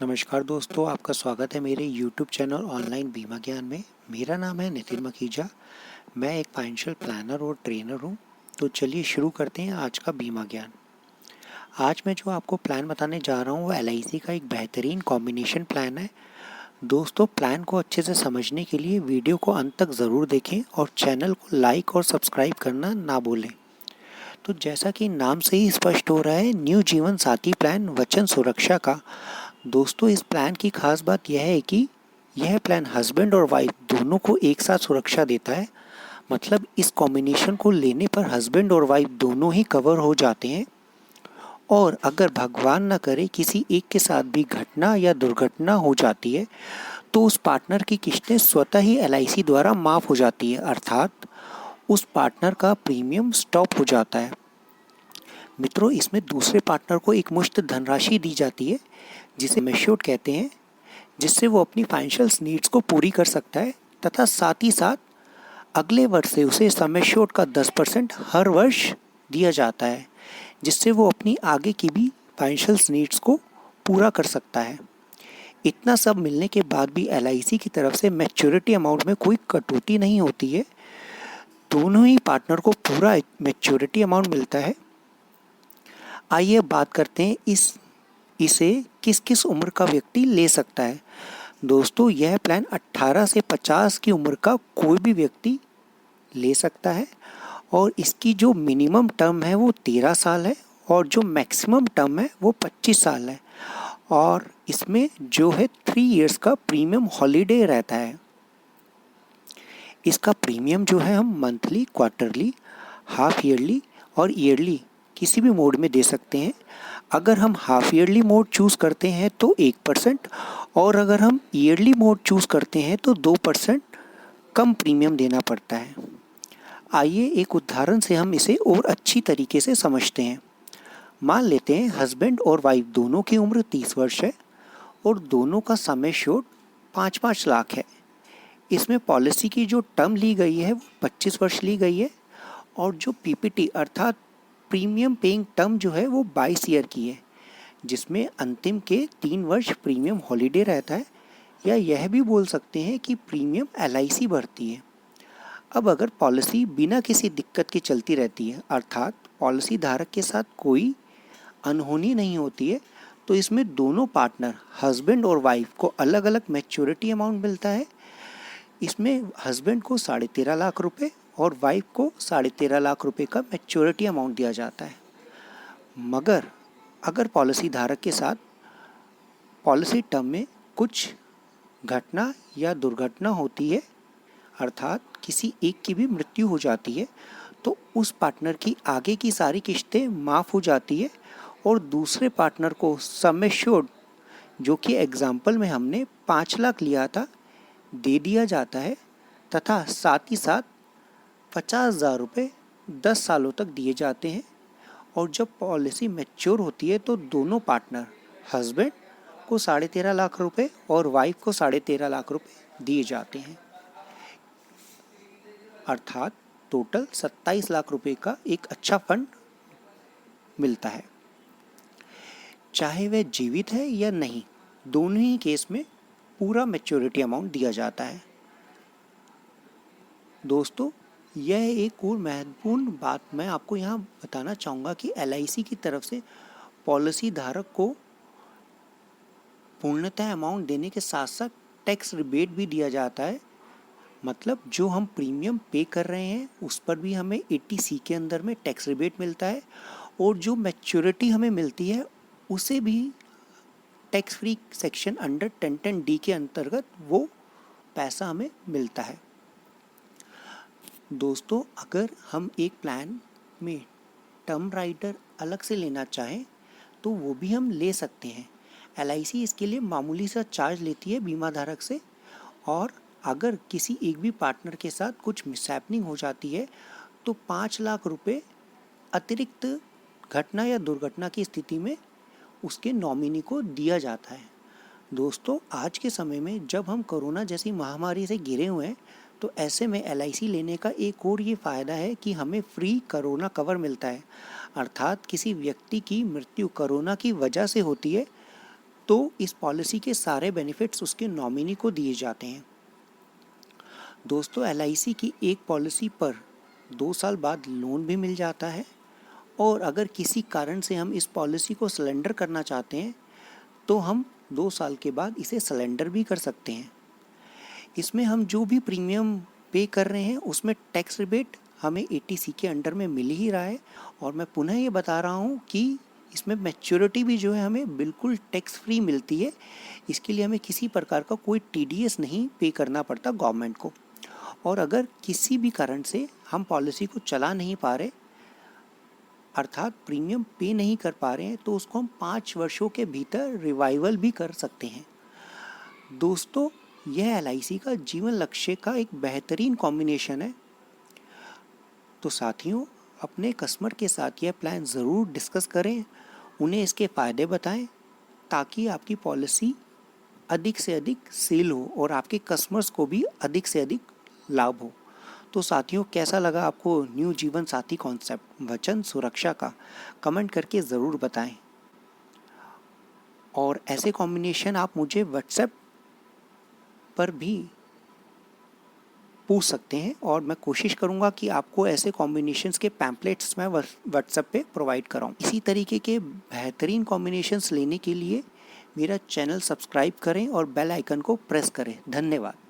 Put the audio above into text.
नमस्कार दोस्तों, आपका स्वागत है मेरे YouTube चैनल ऑनलाइन बीमा ज्ञान में। मेरा नाम है नितिन मखीजा। मैं एक फाइनेंशियल प्लानर और ट्रेनर हूँ। तो चलिए शुरू करते हैं आज का बीमा ज्ञान। आज मैं जो आपको प्लान बताने जा रहा हूँ वो LIC का एक बेहतरीन कॉम्बिनेशन प्लान है। दोस्तों, प्लान को अच्छे से समझने के लिए वीडियो को अंत तक ज़रूर देखें और चैनल को लाइक और सब्सक्राइब करना ना भूलें। तो जैसा कि नाम से ही स्पष्ट हो रहा है, न्यू जीवन साथी प्लान वचन सुरक्षा का। दोस्तों, इस प्लान की खास बात यह है कि यह प्लान हस्बैंड और वाइफ दोनों को एक साथ सुरक्षा देता है। मतलब इस कॉम्बिनेशन को लेने पर हस्बैंड और वाइफ दोनों ही कवर हो जाते हैं। और अगर भगवान न करे किसी एक के साथ भी घटना या दुर्घटना हो जाती है तो उस पार्टनर की किस्तें स्वतः ही LIC द्वारा माफ़ हो जाती है, अर्थात उस पार्टनर का प्रीमियम स्टॉप हो जाता है। मित्रों, इसमें दूसरे पार्टनर को एक मुश्त धनराशि दी जाती है जिसे मेच्योर्ड कहते हैं, जिससे वो अपनी फाइनेंशियल नीड्स को पूरी कर सकता है तथा साथ ही साथ अगले वर्ष से उसे सम एश्योर्ड का 10% हर वर्ष दिया जाता है, जिससे वो अपनी आगे की भी फाइनेंशियल नीड्स को पूरा कर सकता है। इतना सब मिलने के बाद भी LIC की तरफ से मैच्योरिटी अमाउंट में कोई कटौती नहीं होती है। दोनों ही पार्टनर को पूरा मैच्योरिटी अमाउंट मिलता है। आइए बात करते हैं इसे किस किस उम्र का व्यक्ति ले सकता है। दोस्तों, यह प्लान 18 से 50 की उम्र का कोई भी व्यक्ति ले सकता है और इसकी जो मिनिमम टर्म है वो 13 साल है और जो मैक्सिमम टर्म है वो 25 साल है। और इसमें जो है 3 इयर्स का प्रीमियम हॉलीडे रहता है। इसका प्रीमियम जो है हम मंथली, क्वार्टरली, हाफ ईयरली और ईयरली किसी भी मोड में दे सकते हैं। अगर हम हाफ ईयरली मोड चूज़ करते हैं तो 1% और अगर हम ईयरली मोड चूज़ करते हैं तो 2% कम प्रीमियम देना पड़ता है। आइए एक उदाहरण से हम इसे और अच्छी तरीके से समझते हैं। मान लेते हैं हस्बैंड और वाइफ दोनों की उम्र 30 वर्ष है और दोनों का सम एश्योर्ड 5-5 लाख है। इसमें पॉलिसी की जो टर्म ली गई है वो 25 वर्ष ली गई है और जो PPT अर्थात प्रीमियम पेइंग टर्म जो है वो 22 ईयर की है, जिसमें अंतिम के 3 वर्ष प्रीमियम हॉलीडे रहता है, या यह भी बोल सकते हैं कि प्रीमियम LIC भरती है। अब अगर पॉलिसी बिना किसी दिक्कत के चलती रहती है, अर्थात पॉलिसी धारक के साथ कोई अनहोनी नहीं होती है, तो इसमें दोनों पार्टनर हस्बैंड और वाइफ को अलग अलग मैच्योरिटी अमाउंट मिलता है। इसमें हस्बैंड को 13.5 लाख रुपए और वाइफ को 13.5 लाख रुपए का मैच्योरिटी अमाउंट दिया जाता है। मगर अगर पॉलिसी धारक के साथ पॉलिसी टर्म में कुछ घटना या दुर्घटना होती है, अर्थात किसी एक की भी मृत्यु हो जाती है, तो उस पार्टनर की आगे की सारी किस्तें माफ़ हो जाती है और दूसरे पार्टनर को सम एश्योर्ड, जो कि एग्जाम्पल में हमने 5 लाख लिया था, दे दिया जाता है तथा साथ ही साथ 50,000 रुपये 10 सालों तक दिए जाते हैं। और जब पॉलिसी मैच्योर होती है तो दोनों पार्टनर हस्बैंड को 13.5 लाख रुपए और वाइफ को 13.5 लाख रुपए दिए जाते हैं, अर्थात टोटल 27 लाख रुपए का एक अच्छा फंड मिलता है। चाहे वह जीवित है या नहीं, दोनों ही केस में पूरा मैच्योरिटी अमाउंट दिया जाता है। दोस्तों, यह एक और महत्वपूर्ण बात मैं आपको यहाँ बताना चाहूँगा कि LIC की तरफ से पॉलिसी धारक को पूर्णतः अमाउंट देने के साथ साथ टैक्स रिबेट भी दिया जाता है। मतलब जो हम प्रीमियम पे कर रहे हैं उस पर भी हमें 80C के अंदर में टैक्स रिबेट मिलता है और जो मैच्योरिटी हमें मिलती है उसे भी tax free section under 1010D के अंतर्गत वो पैसा हमें मिलता है। दोस्तों, अगर हम एक प्लान में टर्म राइडर अलग से लेना चाहें तो वो भी हम ले सकते हैं। LIC इसके लिए मामूली सा चार्ज लेती है बीमा धारक से, और अगर किसी एक भी पार्टनर के साथ कुछ मिसहैपनिंग हो जाती है तो 5 लाख रुपए अतिरिक्त घटना या दुर्घटना की स्थिति में उसके नॉमिनी को दिया जाता है। दोस्तों, आज के समय में जब हम कोरोना जैसी महामारी से घिरे हुए हैं तो ऐसे में LIC लेने का एक और ये फ़ायदा है कि हमें फ्री कोरोना कवर मिलता है। अर्थात किसी व्यक्ति की मृत्यु कोरोना की वजह से होती है तो इस पॉलिसी के सारे बेनिफिट्स उसके नॉमिनी को दिए जाते हैं। दोस्तों, LIC की एक पॉलिसी पर 2 साल बाद लोन भी मिल जाता है, और अगर किसी कारण से हम इस पॉलिसी को सरेंडर करना चाहते हैं तो हम 2 साल के बाद इसे सरेंडर भी कर सकते हैं। इसमें हम जो भी प्रीमियम पे कर रहे हैं उसमें टैक्स रिबेट हमें ATC के अंडर में मिल ही रहा है। और मैं पुनः ये बता रहा हूँ कि इसमें मैच्योरिटी भी जो है हमें बिल्कुल टैक्स फ्री मिलती है। इसके लिए हमें किसी प्रकार का कोई TDS नहीं पे करना पड़ता गवर्नमेंट को। और अगर किसी भी कारण से हम पॉलिसी को चला नहीं पा रहे, अर्थात प्रीमियम पे नहीं कर पा रहे हैं, तो उसको हम 5 वर्षों के भीतर रिवाइवल भी कर सकते हैं। दोस्तों, यह LIC का जीवन लक्ष्य का एक बेहतरीन कॉम्बिनेशन है। तो साथियों, अपने कस्टमर के साथ यह प्लान ज़रूर डिस्कस करें, उन्हें इसके फ़ायदे बताएं, ताकि आपकी पॉलिसी अधिक से अधिक सेल हो और आपके कस्टमर्स को भी अधिक से अधिक लाभ हो। तो साथियों, कैसा लगा आपको न्यू जीवन साथी कॉन्सेप्ट वचन सुरक्षा का? कमेंट करके ज़रूर बताएं। और ऐसे कॉम्बिनेशन आप मुझे व्हाट्सएप पर भी पूछ सकते हैं, और मैं कोशिश करूंगा कि आपको ऐसे कॉम्बिनेशंस के पैम्पलेट्स मैं व्हाट्सएप पे प्रोवाइड कराऊं। इसी तरीके के बेहतरीन कॉम्बिनेशंस लेने के लिए मेरा चैनल सब्सक्राइब करें और बेल आइकन को प्रेस करें। धन्यवाद।